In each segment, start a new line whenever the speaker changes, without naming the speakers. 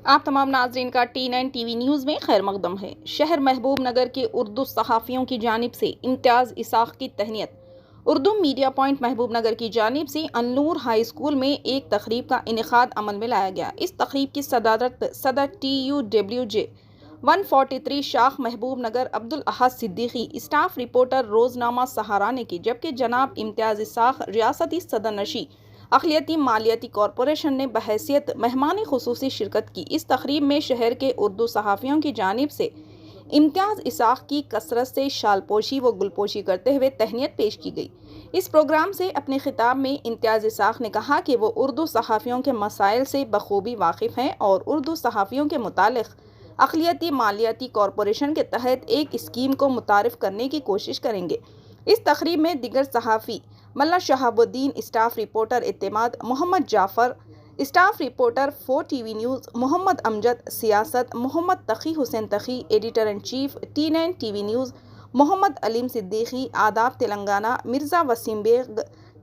आप तमाम नाजरीन का T9 टीवी न्यूज़ में खैर मकदम है। शहर महबूब नगर के उर्दू सहाफ़ियों की जानिब से इम्तियाज़ इसाक़ की तहनीत। उर्दू मीडिया पॉइंट महबूब नगर की जानिब से अनूर हाई स्कूल में एक तकरीब का इनेकाद अमल में लाया गया। इस तकरीब की सदारत सदर TUWJ 143 शाख महबूब नगर अब्दुल अहद सिद्दीकी, स्टाफ रिपोर्टर रोज़नामा सहारा ने की, जबकि जनाब इम्तियाज़ इसाक़ रियासती सदर नशी अक़लियती मालियाती कॉरपोरेशन ने बहैसियत मेहमान खुसूसी शिरकत की। इस तकरीब में शहर के उर्दू सहाफ़ियों की जानिब से इम्तियाज़ इसाक़ की कसरत से शालपोशी व गुलपोशी करते हुए तहनीत पेश की गई। इस प्रोग्राम से अपने खिताब में इम्तियाज़ इसाक़ ने कहा कि वो उर्दू सहाफ़ियों के मसाइल से बखूबी वाकिफ़ हैं और उर्दू सहाफ़ियों के मुतालिक अक़लियती मालियाती कॉरपोरेशन के तहत एक स्कीम को मुतारिफ़ करने की कोशिश करेंगे। इस तकरीब में दिगर सहाफ़ी Mulla Shahabuddin, staff reporter Etemaad, Mohammed Jafar, staff reporter 4 TV news, Mohammed Amjad, Siasat, Mohammed Taqi Hussain Taqi, editor in chief T9 TV news, Mohammed Aleem Siddiqui, Adaab Telangana, Mirza Waseem Baig,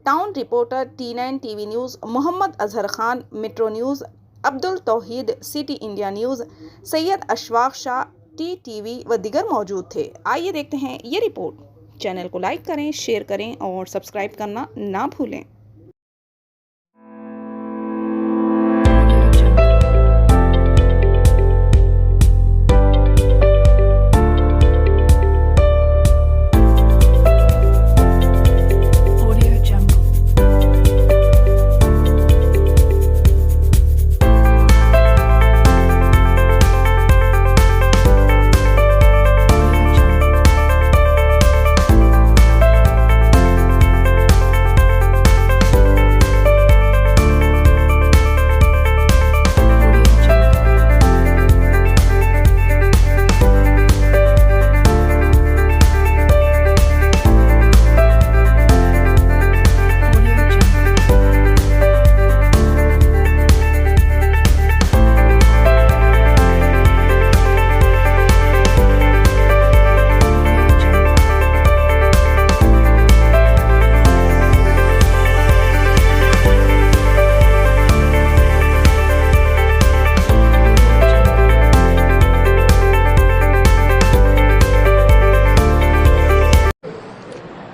town reporter T9 TV news, Mohammed Azhar Khan, metro news, Abdul Tauheed, city India news, Syed Ashfaq Shah, TTV व दिगर मौजूद थे। आइए देखते हैं ये रिपोर्ट। चैनल को लाइक करें, शेयर करें और सब्सक्राइब करना ना भूलें।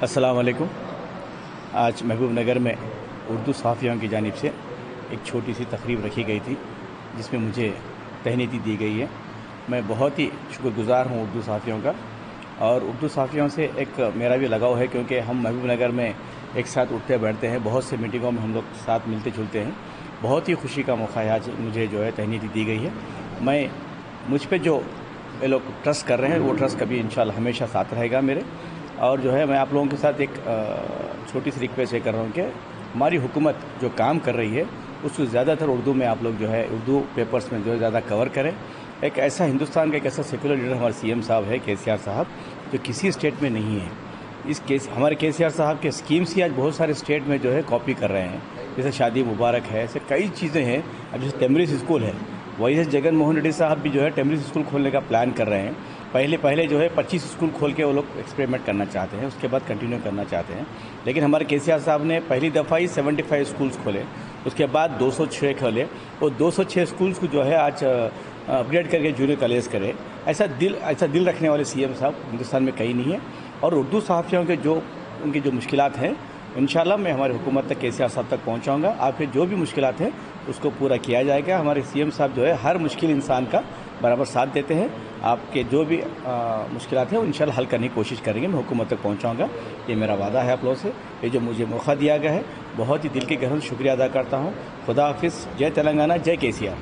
अस्सलाम वालेकुम। आज महबूब नगर में उर्दू सहाफ़ियों की जानिब से एक छोटी सी तकरीब रखी गई थी, जिसमें मुझे तहनीती दी गई है। मैं बहुत ही शुक्रगुज़ार हूँ उर्दू सहाफ़ियों का, और उर्दू सहाफ़ियों से एक मेरा भी लगाव है, क्योंकि हम महबूब नगर में एक साथ उठते बैठते हैं, बहुत से मीटिंगों में हम लोग साथ मिलते जुलते हैं। बहुत ही खुशी का मौका है आज मुझे जो है तहनीती दी गई है। मैं मुझ पर जो ये लोग ट्रस्ट कर रहे हैं वो ट्रस्ट कभी इंशाल्लाह हमेशा साथ रहेगा मेरे। और जो है मैं आप लोगों के साथ एक छोटी सी रिक्वेस्ट ये कर रहा हूँ कि हमारी हुकूमत जो काम कर रही है उसको ज़्यादातर उर्दू में आप लोग जो है उर्दू पेपर्स में जो है ज़्यादा कवर करें। एक ऐसा हिंदुस्तान का एक ऐसा सेकुलर लीडर हमारे CM साहब है, KCR साहब, जो किसी स्टेट में नहीं है। इस केस हमारे KCR साहब के स्कीम्स ही आज बहुत सारे स्टेट में जो है कॉपी कर रहे हैं। जैसे शादी मुबारक है, ऐसे कई चीज़ें हैं। अब जैसे टेम्ब्रिज स्कूल है, वही जगन मोहन रेड्डी साहब भी जो है टेम्ब्रिज स्कूल खोलने का प्लान कर रहे हैं। पहले जो है 25 स्कूल खोल के वो लोग एक्सपेरिमेंट करना चाहते हैं, उसके बाद कंटिन्यू करना चाहते हैं। लेकिन हमारे KCR साहब ने पहली दफ़ा ही 75 स्कूल्स खोले, उसके बाद 206 खोले। वो 206 स्कूल्स को जो है आज अपग्रेड करके जूनियर कॉलेज करे। ऐसा दिल रखने वाले CM साहब हिंदुस्तान में कहीं नहीं है। और उर्दू सहाफ़ियों के उनकी जो मुश्किलात हैं, इंशाल्लाह मैं हमारी हुकूमत तक KCR साहब तक पहुँचाऊँगा। आपके जो भी मुश्किलात हैं उसको पूरा किया जाएगा। हमारे CM साहब जो है हर मुश्किल इंसान का बराबर साथ देते हैं। आपके जो भी मुश्किलात हैं वो इंशाल्लाह हल करने की कोशिश करेंगे, मैं हुकूमत तक पहुंचाऊंगा। ये मेरा वादा है आप लोगों से। ये जो मुझे मौका दिया गया है, बहुत ही दिल के गहरे शुक्रिया अदा करता हूं। खुदा हाफिज़। जय तेलंगाना, जय KCR।